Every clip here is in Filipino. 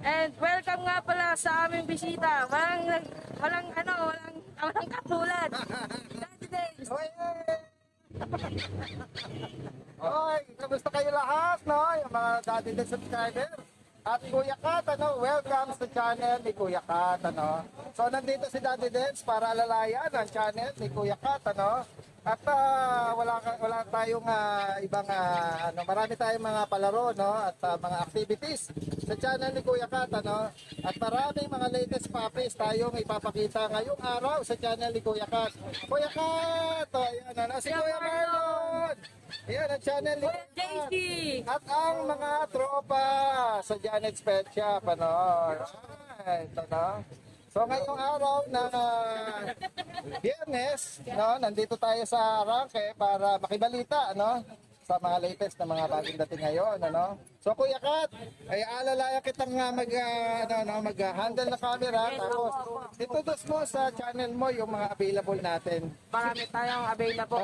And welcome nga pala sa aming bisita. Walang katulad. Daddy Days. Hoy, kamusta kayo lahat, no? Yung mga Daddy Days subscriber. At Kuya Kat, welcome sa channel ni Kuya Kat, So, nandito si Daddy Days para alalayan ang channel ni Kuya Kat, At wala tayong ibang marami tayong mga palaro, at mga activities sa channel ni Kuya Kat, At maraming mga latest puppies tayong ipapakita ngayong araw sa channel ni Kuya Kat. Kuya Kat, ayan, si Kuya Marlon. Ayan ang channel ni Kuya JC. Kat. At ang mga tropa sa Janet's Pet Shop, Alright, So ngayong araw na Biyernes, nandito tayo sa Arangke para makibalita, sa mga latest na mga bagong dating ngayon, So Kuya Kat, ay alalaya kitang mag-handle na camera, tapos introduce mo sa channel mo yung mga available natin. Marami tayong available.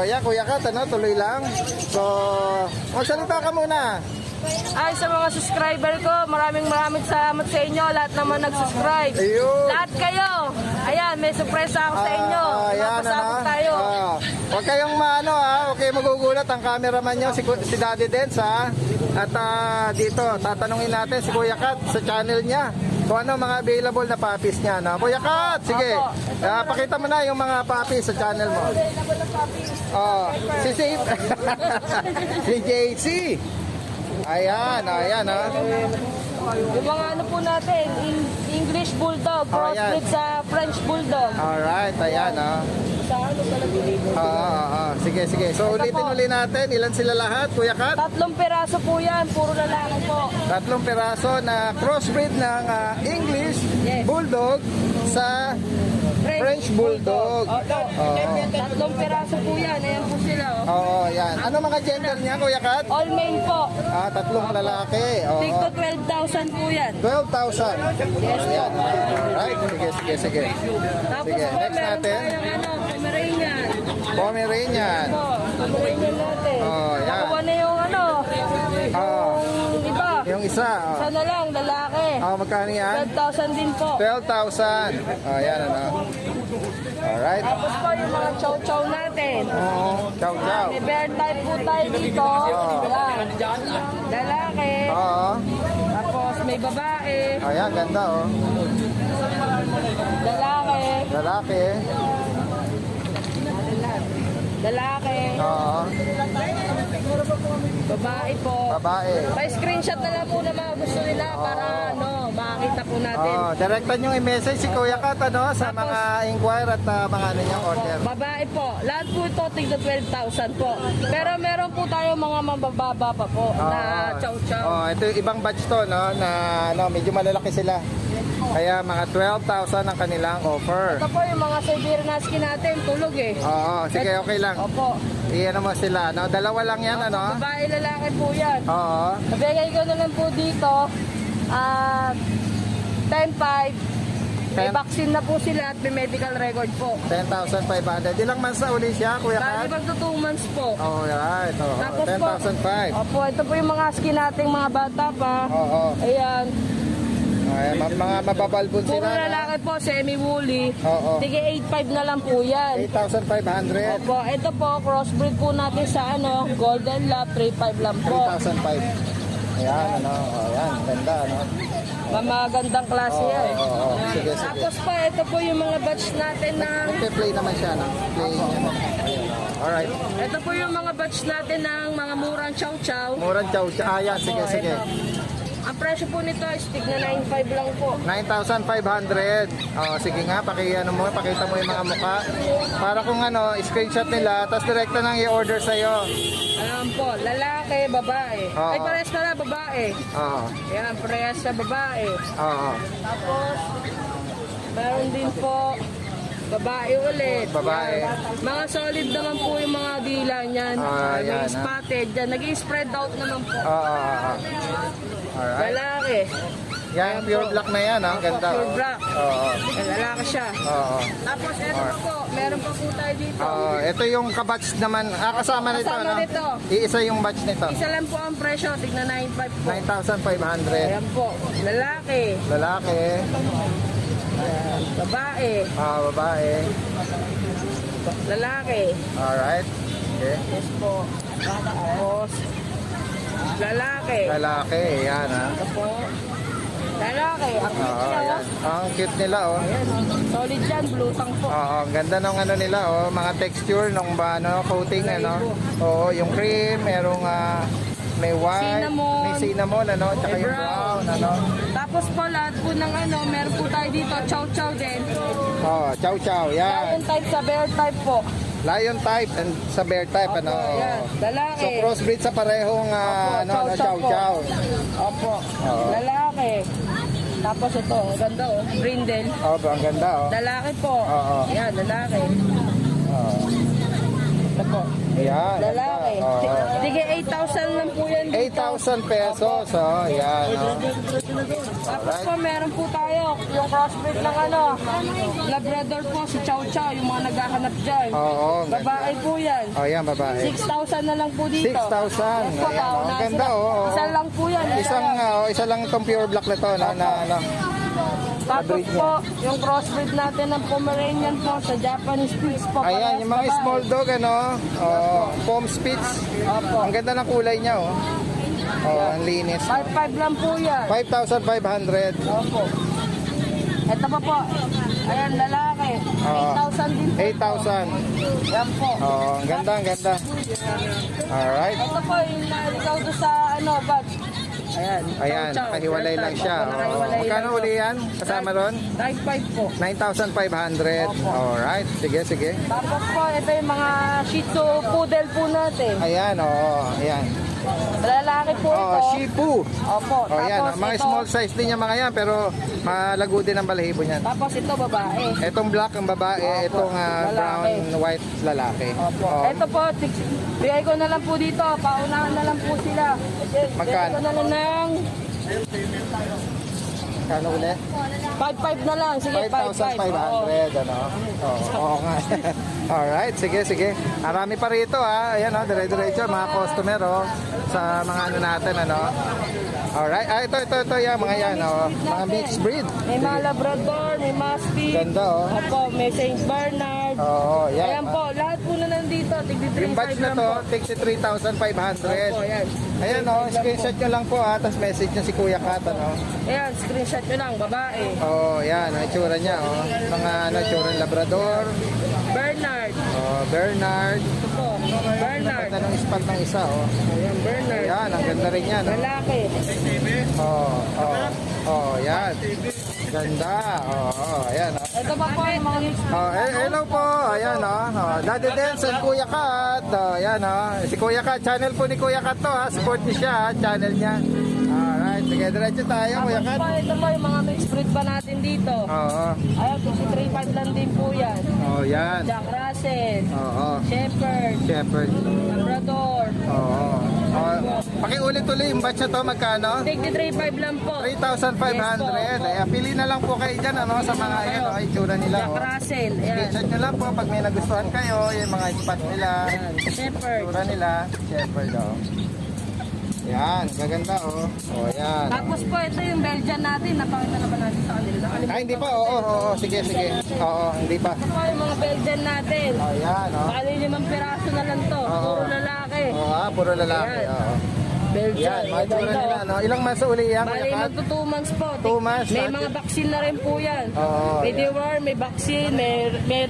So, yan, Kuya Kat, ano, tuloy lang. So, magsalita ka muna. Ay, sa mga subscriber ko, maraming salamat sa inyo. Lahat naman nag-subscribe. Ayun. Lahat kayo. Ayan, may surpresa ako sa inyo. Ayan, Mapasabot ano? tayo. Huwag kayong maano ha, huwag kayong magugulat. Ang cameraman nyo, si Daddy Dens ha. At dito, tatanungin natin si Kuya Kat sa channel niya kung ano mga available na puppies niya. No? Kuya Kat, sige, pakita mo na yung mga puppies sa channel mo. Si Safe, si JC. Ayan, ayan ha. Yung mga ano po natin, English Bulldog, Oh, ayan. crossbreed sa French Bulldog. Alright, ayan ha. Sa ano talaga dito? Sige, sige. So ulitin uli natin, ilan sila lahat, Kuya Kat? 3 peraso po yan, puro lalaki po. 3 peraso na crossbreed ng English Yes. Bulldog sa French Bulldog. Opo. 3 peraso po yan, ayan po sila. Oh. Oo, yan. Ano mga gender niya, Kuya Kat? All male po. 3 lalaki. Oo. Tigto 12,000 po yan. 12,000. Yes po. Ayan. Alright, sige, sige, sige. Tapos Sige, po, next meron natin. tayong ano, Pomeranian. Pomeranian. Po, Pomeranian natin. Oh, yan. Nakuha na yung ano, Oo. yung iba. Yung isa. Isa na lang, lalaki. Magkano yan? 12,000 din po. 12,000. Yan, ano. Alright. Tapos po yung mga chow-chow natin. Ciao, ciao. May bear type po tayo dito. Yan. Lalaki. Oo. Tapos may babae. Ayan, ganda oh. Lalaki. Lalaki. Lalaki. Oo. Babae po. Babae. Pa-screenshot na lang po na mga gusto nila para ano, makakita po natin. Direktan yung i-message si Kuya Kat ano, sa Tapos, mga inquire at mga ano niyang order. Babae po. Lahat po ito tigda 12,000 po. Pero meron po tayo mga mabababa pa po na chow-chow. Ito yung ibang batch to no, na ano, medyo malalaki sila. Kaya mga 12,000 ang kanilang offer. Ito po yung mga Siberian Husky natin, tulog eh. Sige, okay lang. Opo. Iyan mo sila, no? Dalawa lang yan, ano? Babae, lalaki po yan. Oo. Nabigay ko na lang po dito, 10,500. May vaccine na po sila at may medical record po. 10,500. Ilang months na uli siya, Kuya Bali Kat? magto 2 months po. Alright, Tapos po, 10,500. opo, ito po yung mga husky nating mga bata pa. Oo. Ayan. Mga mababalbon Puro sila. no? lalaki po, semi-woolly. Oo. Tige 8,500 na lang po yan. 8,500. Opo, ito po, crossbreed po natin sa ano, Golden Lab, 3,500 lang po. 3,500. Ayan, ano? Ayan, ganda, ano? Magandang klase yan. Oo. Sige, sige. Tapos pa, ito po yung mga batch natin ng... Play naman siya, no? Play niya. Alright. Ito po yung mga batch natin ng mga murang chow-chow. Murang chow. Ayan, sige, sige. Ang presyo po nito is tigna 9,500 lang po. 9,500. Sige nga, pakita mo yung mga mukha. Para kung ano, screenshot nila, tapos direkta nang i-order sa'yo. Alam po, lalaki, babae. Oo. Ay, parehas na babae. Oo. Yan, parehas sa babae. Oo. Tapos, meron din po, babae ulit. Babae. Yan. Mga solid naman po yung mga dila niyan. Yan, May spotted dyan. Nag-i-spread out naman po. Alright. Lalaki. Yan, pure black na yan, ha? Ganda. Pure black. Oo. Lalaki siya. Oo. Tapos ito pa po, meron pa po tayo dito. Ito yung kabatch naman. Kasama nito, Kasama no? nito. Iisa yung batch nito. Isa lang po ang presyo, tigna 9,500 po. 9,500. Ayan po, lalaki, Lalaki. babae, Babae. lalaki. Alright. Okay. Yes po. Tapos, lalaki. Lalaki. Yan, ha? Ito po. Lalaki. Ang cute niya, Ayan. Ang cute nila, oh. Ayan, solid yan, blue tang po. Ang ganda ng ano nila, oh, mga texture ng coating, ano. Oo, yung cream, merong may white, Cinnamon. may cinnamon, ano, tsaka May yung brown, ano. Tapos po, lahat po ng ano, meron po tayo dito, chow-chow din. Chow chow, yan. Lion type sa bear type po. Lion type and sa bear type, ano. Ayan, So lalaki. crossbreed sa parehong chow chow. Opo. Lalaki. Tapos ito, ang ganda oh, brindle. Ang ganda, oh. Lalaki po. Oo. Yan, lalaki. Oo. Opo. Ayan. Lalaki. Oo. Sige, 8,000 lang po yan. dito. 8,000 pesos. Oh, ayan. Oh. Tapos po, meron po tayo yung crossbreed ng ano, Labrador po, si Chow Chow, yung mga naghahanap dyan. Oo. Babae po yan. Oh, yan, babae. 6,000 na lang po dito. 6,000. Yes po, Ayan, oh. pauna Ang ganda, sila. oh. Isa lang po yan. Isa lang itong pure black na to, na ano. Tapos po, yung crossbreed natin ng Pomeranian po sa Japanese Spitz po. Ayan, parehas yung mga babae. small dog, ano. Oh, foam spits. Opo. Ang ganda ng kulay niya, oh. Oh, ang linis. 5,500 lang po yan. 5,500. Opo. Ito pa po. Ayan, lalaki. 8,000 din po. 8,000. Yan po. Oh, ang ganda, ang ganda. Alright. Ito po, yung naligaw doon sa ano, batch. Ayan. Ayan, Chow Chow. nakahiwalay lang siya. Opo, Oh. nakahiwalay Magkano lang uli yan? Kasama ron? 9,500 po. 9,500. Alright, sige, sige. Tapos po, ito yung mga Shih Tzu poodle po natin. Ayan, oo. Ayan. Lalaki po ito. Oh, Shipu. Opo. Oh, yan. Tapos Mga ito, small size din yung mga yan, pero malago din ang balahibo niyan. Tapos ito, babae. Itong black ang babae, Opo. itong brown, Lalaki. white lalaki. Opo. Oh. Ito po, bigay ko na lang po dito. Paunahan na lang po sila. Magkano? Bigay ko na lang ng Kano ulit? 5,500 na lang. Sige, 5,500, ano? Oo nga. Alright, sige, sige. Marami pa rito, ha. Ayan, oh, dire-diretso, mga customer, oh. Sa mga ano natin, ano. Alright, ito, yan, mga yan, oh. Mga mixed breed. May mga Labrador, may Mastiff. Ganda, oh. Opo, may Saint Bernard. Oo, yan. Ayan po, lahat po na nandito. Yung batch na to, 63,500. Opo, ayan. Ayan, oh, screenshot nyo lang po, ha. Tapos message nyo si Kuya Kat, ano. Ayan, screenshot nyo lang, babae. Oh, yan, ang itsura niya, oh. Mga ano, itsura ng Labrador. Bernard. Oh, Bernard. Ito po, Bernard. Ganda ng spot ng isa, oh. Ayan, Bernard. Yan, ang ganda rin yan, oh. Lalaki. Oh, yan. Ganda. Ayan, oh. Ito pa po yung mga mixed breed. Hello po. Ayan, oh. Daddy Dance and Kuya Kat. Ayan, oh. Si Kuya Kat, channel po ni Kuya Kat to, ha. Support niyo siya, ha. Channel niya. Alright, sige, diretso tayo, Kuya Kat. Ito po yung mga mixed breed pa natin dito. Oo. Ayan, 23,500 lang din po yan. Oh, yan. Jack Russell, Oo. Shepherd, Shepherd. Labrador. Oo. Pakiulit ulit yung batch na to, magkano? 23,500 lang po. 3,500. Ayan, pili na lang po kayo dyan, ano, sa mga, ayan, oh, itsura nila, Jack oh. Russell, ayan. Screenshot nyo lang po pag may nagustuhan kayo, yung mga spot nila, Ayan, Shepherd. itsura nila, Shepherd, oh. Yan, gaganda, oh. Oh, yan. Tapos po, ito yung Belgian natin. Napakita na ba natin sa kanila? Ay, hindi pa, oo, sige, sige. Oo, hindi pa. Ito po yung mga Belgian natin. Oh, yan, oh. Bali 5 piraso na lang to. Oo. Puro lalaki. Oo, puro lalaki, Ayan. oo. Belgian. Yan, mga itsura maganda, nila, oh. no? Ilang months uli yan, Bali, Kuya Kat? magto 2 months po. 2 months, May dati. mga vaccine na rin po yan. Oo, May deworm, may vaccine,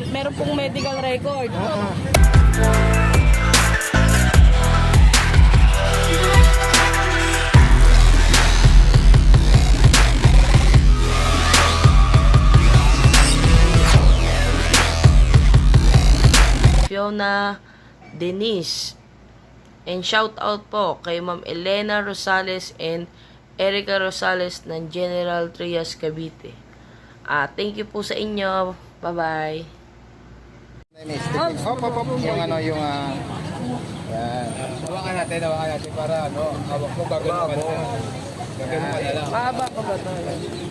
meron pong medical record. Fiona Denise. And shout out po kay Ma'am Elena Rosales and Erica Rosales ng General Trias Cavite. Thank you po sa inyo. Bye-bye. Hop, hop, hop. Yung ano, yung, yan. Hawakan natin para ano, hawak mo gagawin mo na lang. Mahaba pa ba ito?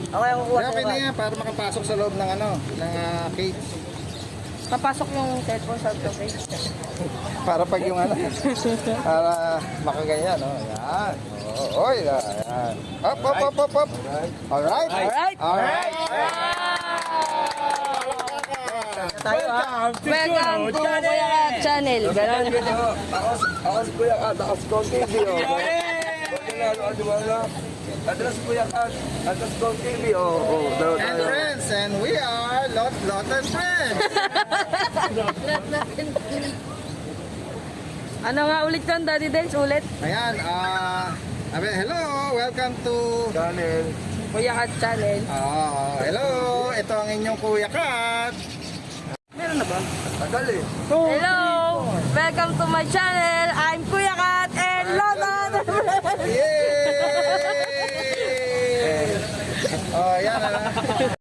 Okay, ako kuha. Kaya pwede yan, para makapasok sa loob ng ano, ng cage. Papasok yung cellphone sa okay? Para pag yung ano, para makaganyan, no? Yan. Oy, yan. Hop, hop, hop, hop, hop. Alright? Alright? Alright. Tayo ha? Welcome to Kuya Kat Channel. Ganon. Ako si Kuya Kat, ako si Kong TV. Address Kuya Kat, address Kong TV. And friends, and we are Lot and Friends. Ano nga ulit kan, Daddy Dance? Ulit? Ayan, hello, welcome to Channel. Kuya Kat Channel. hello, ito ang inyong Kuya Kat. Meron na ba? Tagal eh. Hello! Welcome to my channel. I'm Kuya Kat and Lotan! Yay! Oh, yan.